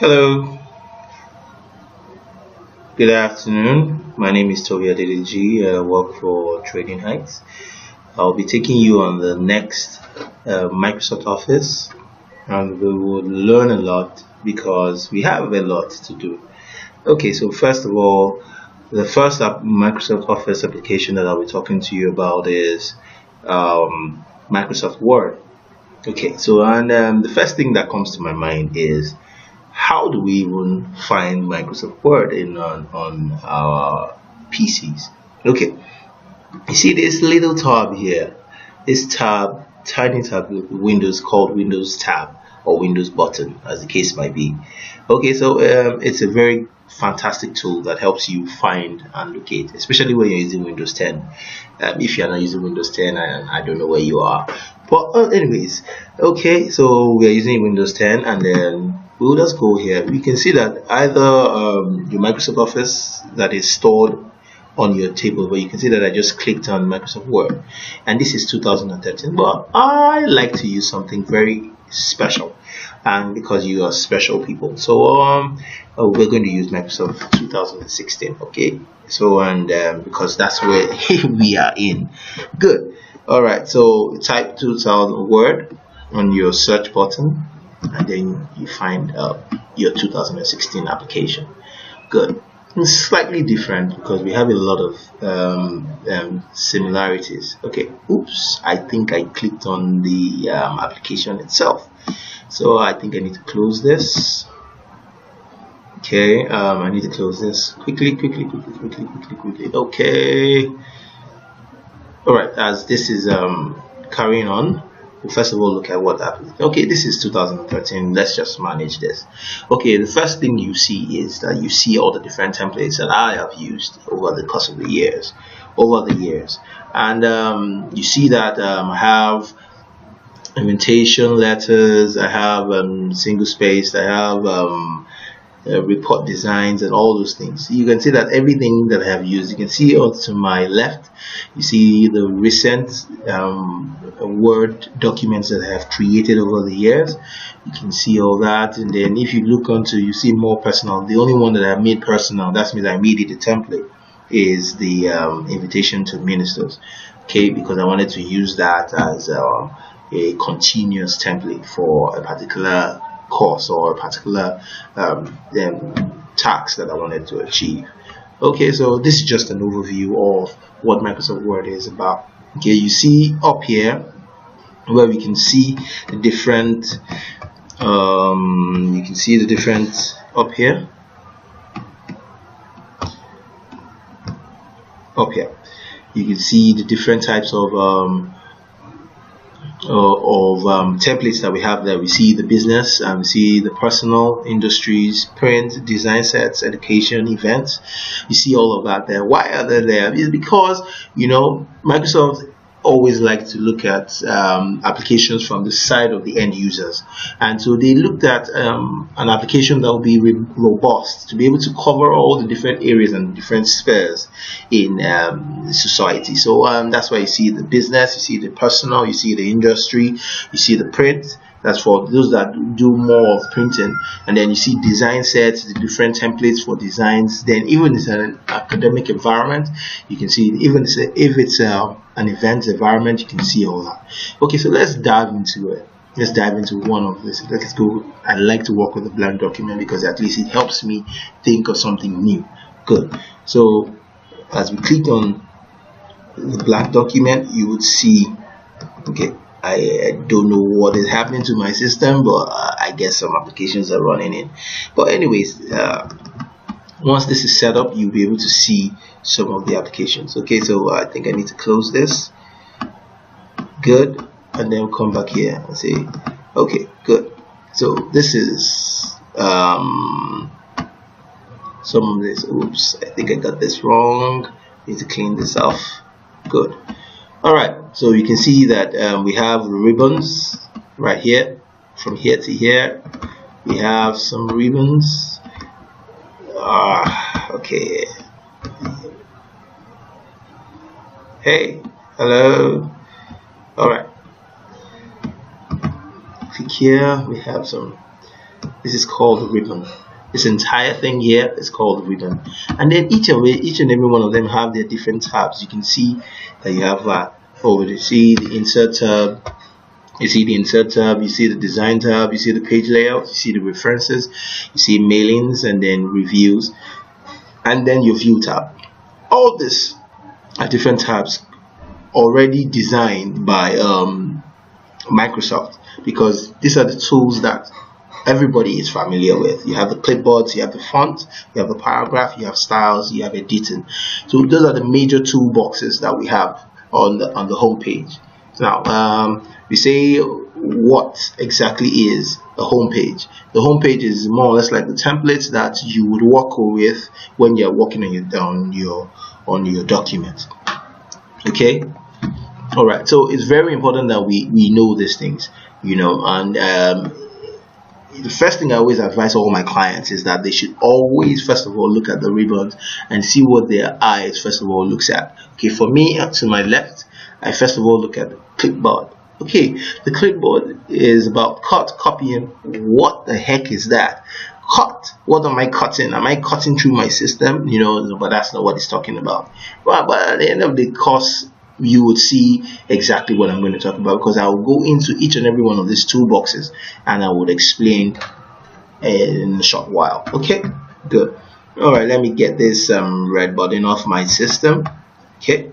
Hello, good afternoon. My name is Toby Adedeji. I work for Trading Heights. I'll be taking you on the next Microsoft Office, and we will learn a lot because we have a lot to do. Okay, so first of all, the first Microsoft Office application that I'll be talking to you about is Microsoft Word. Okay, so and the first thing that comes to my mind is how do we even find Microsoft Word in on our PCs? Okay, you see this little tab here, this tab, tiny tab with Windows called Windows tab or Windows button, as the case might be. Okay, so it's a very fantastic tool that helps you find and locate, especially when you're using Windows 10. If you're not using Windows 10, I don't know where you are. But anyways, okay, so we are using Windows 10, and then we'll just go here. We can see that either your Microsoft Office that is stored on your table, but you can see that I just clicked on Microsoft Word, and this is 2013. But I like to use something very special, and because you are special people, so we're going to use Microsoft 2016. Okay, so and because that's where we are in. Good. All right, so type 2000 Word on your search button, and then you find your 2016 application. Good. It's slightly different because we have a lot of similarities. Okay, oops, I think I clicked on the application itself, so I think I need to close this. Okay, I need to close this quickly. Okay, all right, as this is carrying on, we'll first of all look at what happened. Okay, this is 2013. Let's just manage this. Okay, the first thing you see is that you see all the different templates that I have used over the course of the years, and you see that I have invitation letters, I have single spaced, I have report designs, and all those things. You can see that everything that I have used, you can see to my left, you see the recent Word documents that I have created over the years. You can see all that, and then if you look onto, you see more personal. The only one that I made personal, that means I made it a template, is the invitation to ministers. Okay, because I wanted to use that as a continuous template for a particular course or a particular task that I wanted to achieve. Okay, so this is just an overview of what Microsoft Word is about. Okay, you see up here where we can see the different up here you can see the different types of templates that we have there. We see the business, and we see the personal, industries, print, design sets, education, events. You see all of that there. Why are they there? It's because, you know, Microsoft always like to look at applications from the side of the end users, and so they looked at an application that will be robust to be able to cover all the different areas and different spheres in society. So that's why you see the business, you see the personal, you see the industry, you see the print. That's for those that do more of printing, and then you see design sets, the different templates for designs. Then even it's an academic environment, you can see even if it's an event environment, you can see all that. Okay, so let's dive into it. Let's dive into one of this. Let's go. I like to work with a blank document because at least it helps me think of something new. Good. So as we click on the blank document, you would see, okay, I don't know what is happening to my system, but I guess some applications are running in. But anyways, once this is set up, you'll be able to see some of the applications. Okay, so I think I need to close this. Good. And then come back here and say, okay, good. So this is some of this. Oops, I think I got this wrong. Need to clean this off. Good. All right, so you can see that we have ribbons right here, from here to here. We have some ribbons. Okay. Hey, hello. All right. Click here. We have some This is called the ribbon. This entire thing here is called the ribbon. And then each and every one of them have their different tabs. You can see that you have you see the insert tab, you see the insert tab, you see the design tab, you see the page layout, you see the references, you see mailings, and then reviews, and then your view tab. All this are different tabs already designed by Microsoft, because these are the tools that everybody is familiar with. You have the clipboards, you have the font, you have the paragraph, you have styles, you have editing. So those are the major toolboxes that we have on the home page. Now we say, what exactly is a home page? The home page is more or less like the templates that you would work with when you're working on your document. Okay. All right. So it's very important that we know these things, and the first thing I always advise all my clients is that they should always first of all look at the ribbons and see what their eyes first of all looks at. Okay, for me, to my left, I first of all look at the clipboard. Okay, the clipboard is about copying. What the heck is that? Cut. What am I cutting? Am I cutting through my system? But that's not what it's talking about. But at the end of the course, you would see exactly what I'm going to talk about, because I will go into each and every one of these toolboxes and I would explain in a short while. Okay, good. All right, let me get this red button off my system. Okay.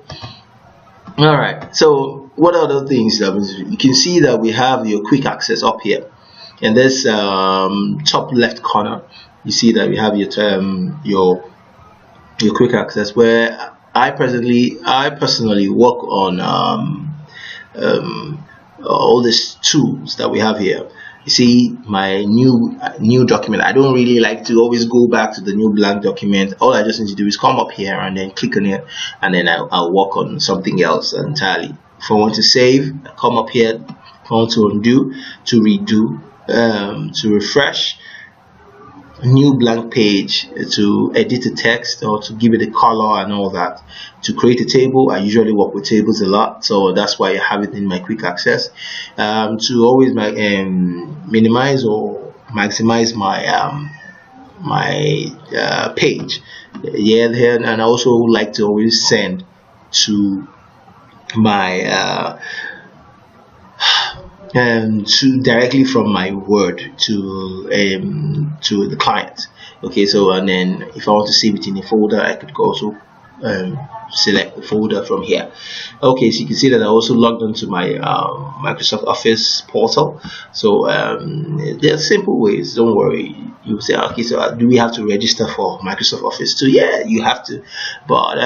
All right, so what other things? You can see that we have your quick access up here. In this top left corner, you see that we have your quick access, where I personally work on all these tools that we have here. You see my new document. I don't really like to always go back to the new blank document. All I just need to do is come up here and then click on it, and then I'll work on something else entirely. If I want to save, I come up here. If I want to undo, to redo, to refresh, new blank page, to edit the text or to give it a color and all that, to create a table. I usually work with tables a lot, so that's why I have it in my quick access, to always minimize or maximize my page, and I also like to always send to my to directly from my Word to the client. Okay, so and then if I want to save it in a folder, I could also select the folder from here. Okay, so you can see that I also logged onto my Microsoft Office portal. So there are simple ways. Don't worry. You say, okay, so do we have to register for Microsoft Office too? Yeah, you have to, but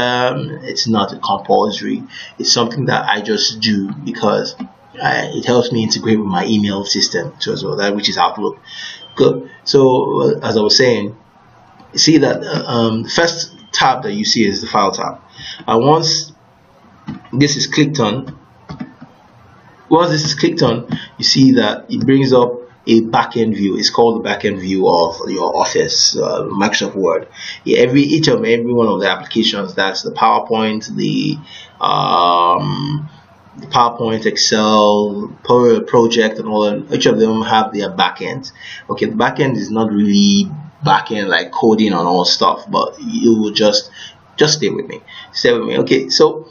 it's not compulsory. It's something that I just do because it helps me integrate with my email system too as well, that which is Outlook. Good. So as I was saying, you see that the first tab that you see is the file tab, and once this is clicked on, you see that it brings up a backend view. It's called the backend view of your Office, Microsoft Word. Yeah, each and every one of the applications, that's the PowerPoint, the PowerPoint, Excel, Project, and all that. Each of them have their backend. Okay, the backend is not really backend like coding and all stuff, but you will just stay with me. Okay, so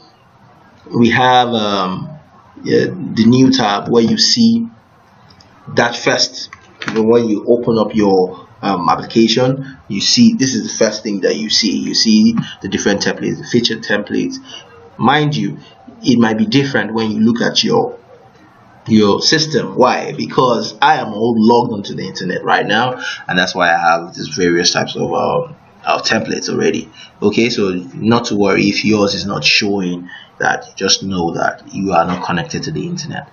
we have the new tab where you see that first. When you open up your application, you see this is the first thing that you see. You see the different templates, the featured templates. Mind you, it might be different when you look at your system. Why? Because I am all logged onto the internet right now, and that's why I have these various types of templates already. Okay, so not to worry if yours is not showing that. Just know that you are not connected to the internet.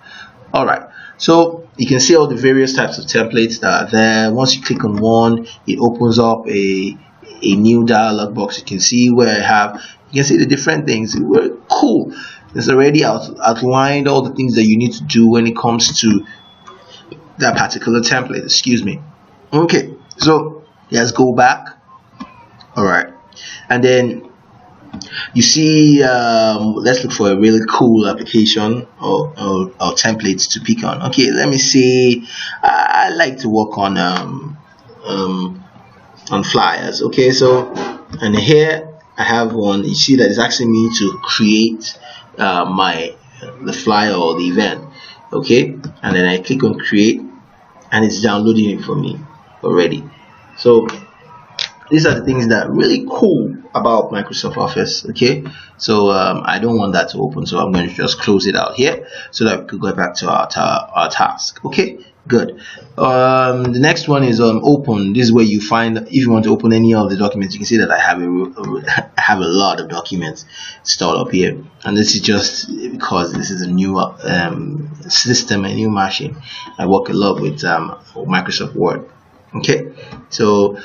All right, so you can see all the various types of templates that are there. Once you click on one, it opens up a new dialog box. You can see where you can see the different things. Cool. It's already outlined all the things that you need to do when it comes to that particular template. Excuse me. Okay, so let's go back. All right, and then you see, let's look for a really cool application or templates to pick on. Okay, let me see. I like to work on on flyers. Okay, so and here I have one. You see that it's asking me to create the flyer or the event. Okay, and then I click on create, and it's downloading it for me already. So these are the things that are really cool about Microsoft Office. Okay, so I don't want that to open, so I'm going to just close it out here so that we could go back to our task. Okay, good. The next one is open. This is where you find, if you want to open any of the documents, you can see that I have a lot of documents stored up here, and this is just because this is a new system, a new machine. I work a lot with Microsoft Word. Okay, so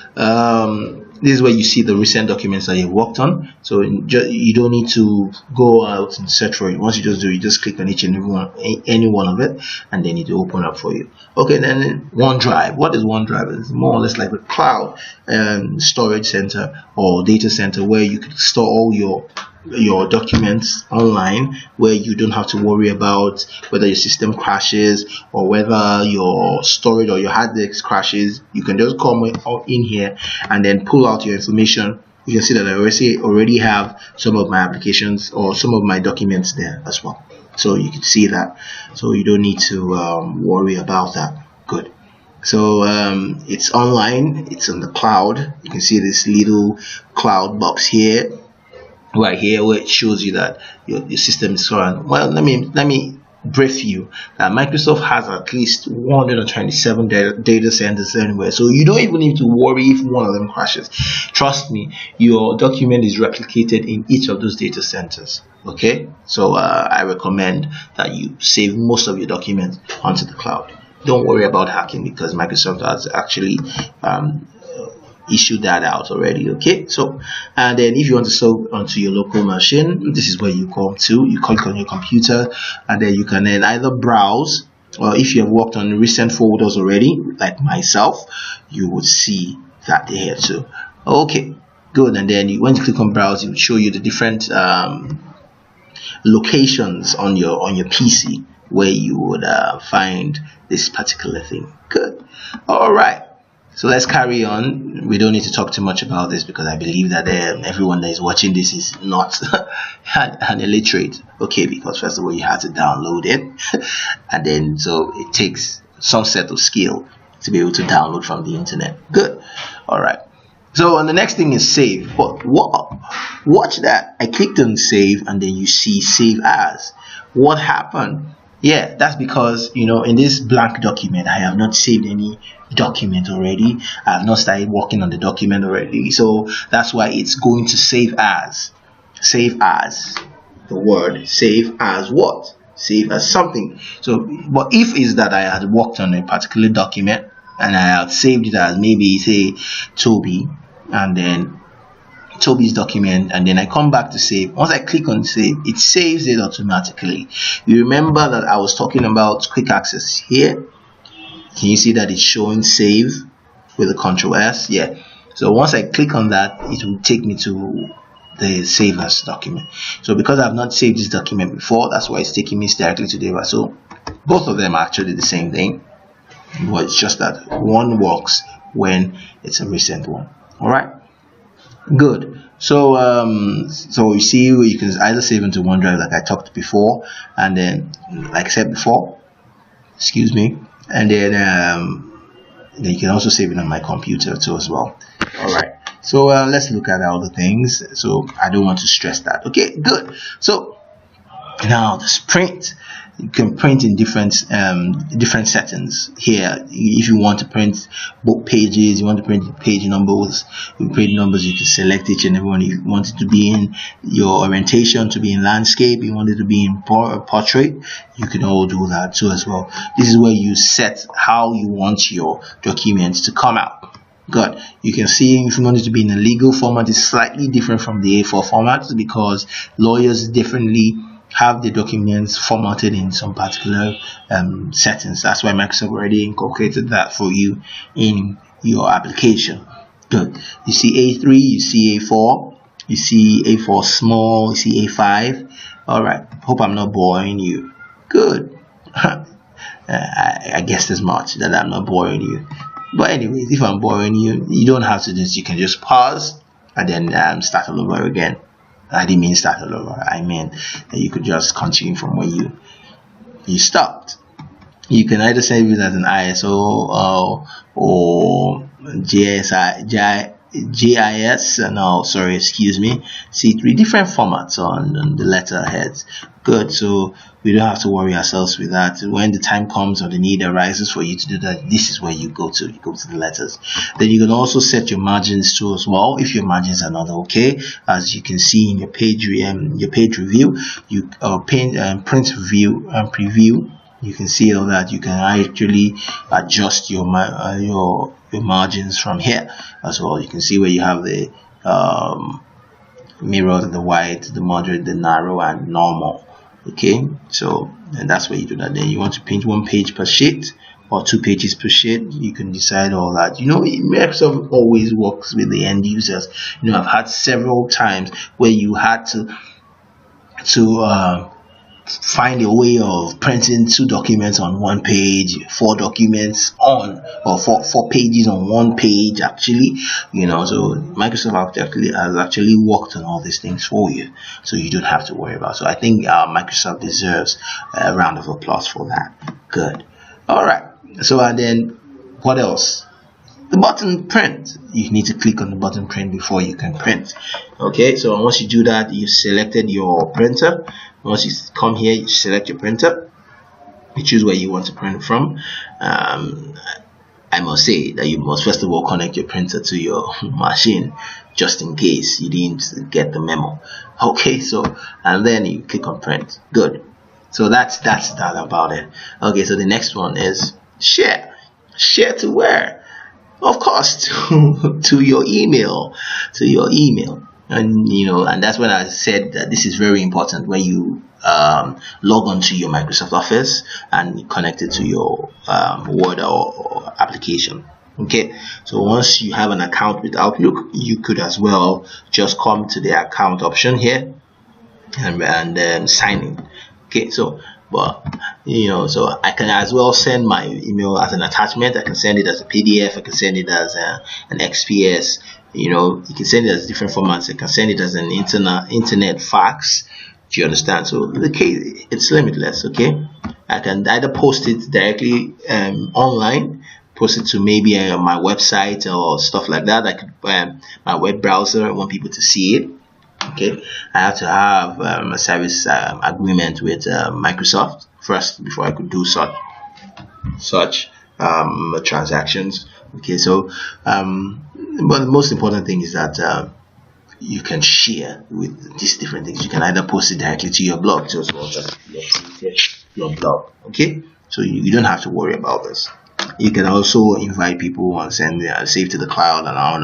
this is where you see the recent documents that you've worked on. So you don't need to go out and search for it. Once you just do, you just click on each and every one, any one of it, and then it will open up for you. Okay, then OneDrive. What is OneDrive? It's more or less like a cloud storage center or data center where you can store all your documents online, where you don't have to worry about whether your system crashes or whether your storage or your hard disk crashes. You can just come in here and then pull out your information. You can see that I already have some of my applications or some of my documents there as well, so you can see that, so you don't need to worry about that. Good. So it's online, it's on the cloud. You can see this little cloud box here, right here, where it shows you that your system is current. Well, let me brief you that Microsoft has at least 127 data centers anywhere, so you don't even need to worry if one of them crashes. Trust me, your document is replicated in each of those data centers. Okay, so I recommend that you save most of your documents onto the cloud. Don't worry about hacking, because Microsoft has actually issued that out already. Okay, so and then if you want to save onto your local machine, this is where you come to. You click on your computer, and then you can then either browse, or if you have worked on recent folders already, like myself, you would see that here too. Okay, good. And then when you click on browse, it will show you the different locations on your PC where you would find this particular thing. Good. All right, so let's carry on. We don't need to talk too much about this, because I believe that everyone that is watching this is not an illiterate. Okay, because first of all, you have to download it, and then so it takes some set of skill to be able to download from the internet. Good. All right, so and the next thing is save. But watch that. I clicked on save, and then you see save as. What happened? Yeah, that's because, you know, in this blank document, I have not saved any document already. I have not started working on the document already. So that's why it's going to save as. Save as. The word save as what? Save as something. So, but if is that I had worked on a particular document and I had saved it as maybe, say, Toby, and then Toby's document, and then I come back to save. Once I click on save, it saves it automatically. You remember that I was talking about quick access here. Can you see that it's showing save with a Control S? Yeah. So once I click on that, it will take me to the save as document. So because I've not saved this document before, that's why it's taking me directly to the. So both of them are actually the same thing, but it's just that one works when it's a recent one. All right. Good. So so you see, you can either save into OneDrive like I talked before, and then like I said before, excuse me, and then you can also save it on my computer too as well. All right, so let's look at all the things. So I don't want to stress that. Okay, good. So now the print. You can print in different settings here. If you want to print book pages, you want to print page numbers, you print numbers, you can select each and every one. You want it to be in your orientation, to be in landscape, you want it to be in portrait, you can all do that too as well. This is where you set how you want your documents to come out. Good. You can see if you want it to be in a legal format, it's slightly different from the A4 format, because lawyers differently have the documents formatted in some particular settings. That's why Microsoft already incorporated that for you in your application. Good. You see A3, you see A4, you see A4 small, you see A5. All right. Hope I'm not boring you. Good. I guessed as much that I'm not boring you. But anyways, if I'm boring you, you don't have to do this. You can just pause and then start all over again. I didn't mean start all over. I mean that you could just continue from where you stopped. You can either save it as an ISO or GIS, no, sorry, excuse me, C3, different formats on the letterheads. Good, so we don't have to worry ourselves with that. When the time comes or the need arises for you to do that, this is where you go to. You go to the letters. Then you can also set your margins too as well, if your margins are not okay. As you can see in your page review, you print review and preview. You can see all that. You can actually adjust your margins from here as well. You can see where you have the mirror, the wide, the moderate, the narrow, and normal. Okay, so and that's where you do that. Then you want to print 1 page per sheet or 2 pages per sheet. You can decide all that. Microsoft always works with the end users. I've had several times where you had to find a way of printing 2 documents on 1 page, 4 documents on, or 4 pages on 1 page actually. So Microsoft has actually worked on all these things for you, so you don't have to worry about it. So I think Microsoft deserves a round of applause for that. Good. All right, so and then what else? The button print. You need to click on the button print before you can print. Okay, so once you do that, you've selected your printer. Once you come here, you select your printer. You choose where you want to print from. I must say that you must first of all connect your printer to your machine, just in case you didn't get the memo. Okay, so and then you click on print. Good. So that's that about it. Okay, so the next one is share. Share to where? Of course, to your email. And that's when I said that this is very important when you log on to your Microsoft Office and connect it to your Word or application. Okay, so once you have an account with Outlook, you could as well just come to the account option here and sign in. Okay, so so I can as well send my email as an attachment. I can send it as a PDF. I can send it as an XPS. You can send it as different formats. You can send it as an internet fax. Do you understand? So the case, it's limitless. Okay, I can either post it directly online, post it to maybe my website or stuff like that. I could my web browser. I want people to see it. Okay, I have to have a service agreement with Microsoft first before I could do such transactions. Okay, so but the most important thing is that you can share with these different things. You can either post it directly to your blog, as well as your blog. Okay, so you don't have to worry about this. You can also invite people and send save to the cloud and on.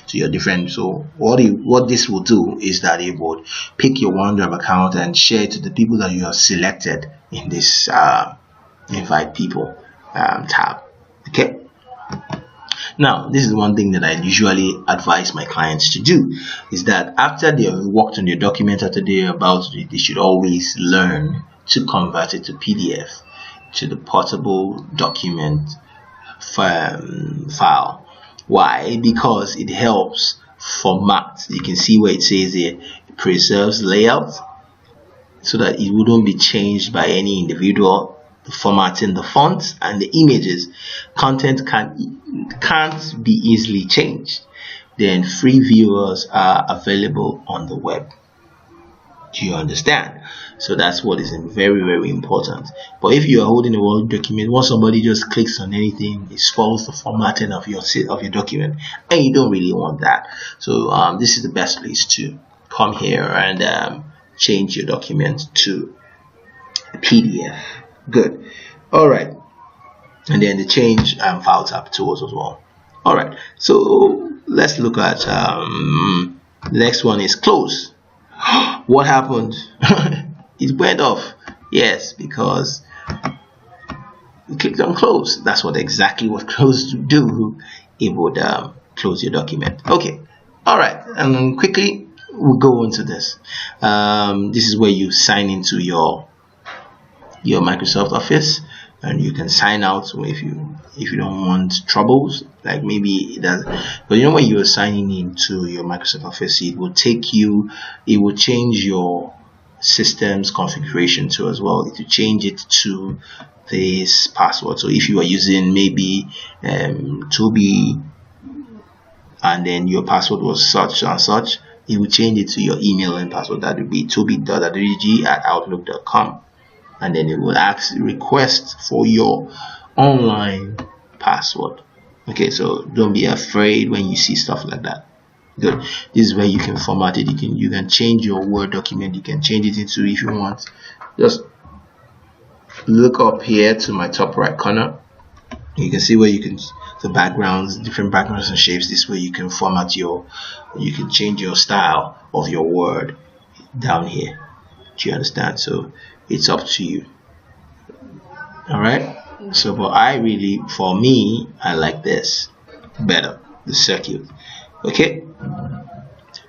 So you're different. So what this will do is that it would pick your OneDrive account and share it to the people that you have selected in this invite people tab. Okay. Now, this is one thing that I usually advise my clients to do, is that after they have worked on your document, after they're about it, they should always learn to convert it to PDF, to the portable document file. Why? Because it helps format. You can see where it says here, it preserves layout so that it wouldn't be changed by any individual. The formatting, the fonts, and the images. Content can't be easily changed. Then free viewers are available on the web. Do you understand? So that's what is very, very important. But if you are holding a Word document, once somebody just clicks on anything, it spoils the formatting of your document, and you don't really want that. So this is the best place to come here and change your document to PDF. Good. All right. And then the change file tab tools as well. All right. So let's look at the next one is close. What happened? It went off. Yes, because we clicked on close. That's exactly what close to do. It would close your document. Okay. All right. And quickly we'll go into this. This is where you sign into your Microsoft Office, and you can sign out. So if you if you don't want troubles, like maybe that. But you know, when you're signing into your Microsoft Office, it will change your system's configuration too as well. It will change it to this password. So if you are using maybe Toby, and then your password was such and such, it will change it to your email and password. That would be toby.adedeji@outlook.com, and then it will request for your online password. Okay, so don't be afraid when you see stuff like that. Good. This is where you can format it. You can change your Word document. You can change it into, if you want, just look up here to my top right corner. You can see where you can the backgrounds, different backgrounds and shapes. This way you can format you can change your style of your Word down here. Do you understand? So it's up to you. All right. So, but for me, I like this better, the circuit. Okay.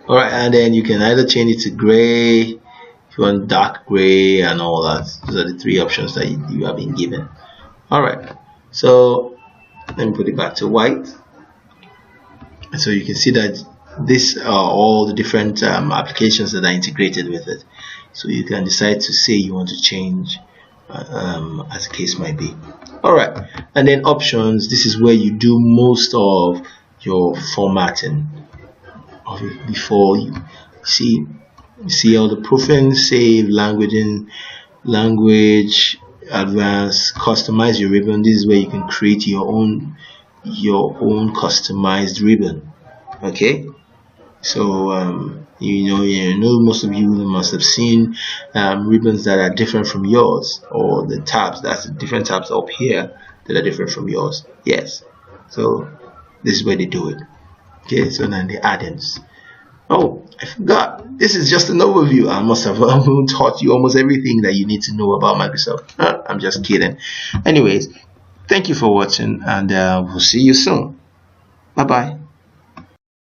All right, and then you can either change it to gray, if you want dark gray and all that. Those are the three options that you have been given. All right. So let me put it back to white. And so you can see that these are all the different applications that are integrated with it. So you can decide to say you want to change as the case might be. Alright, and then options. This is where you do most of your formatting of it before you see all the proofing, save, language, advanced, customize your ribbon. This is where you can create your own customized ribbon. Okay, so you know most of you must have seen ribbons that are different from yours, or the tabs, that's different tabs up here that are different from yours. Yes, so this is where they do it. Okay, so then the add-ins. Oh, I forgot, this is just an overview. I must have taught you almost everything that you need to know about Microsoft. I'm just kidding. Anyways, thank you for watching, and we'll see you soon. Bye bye.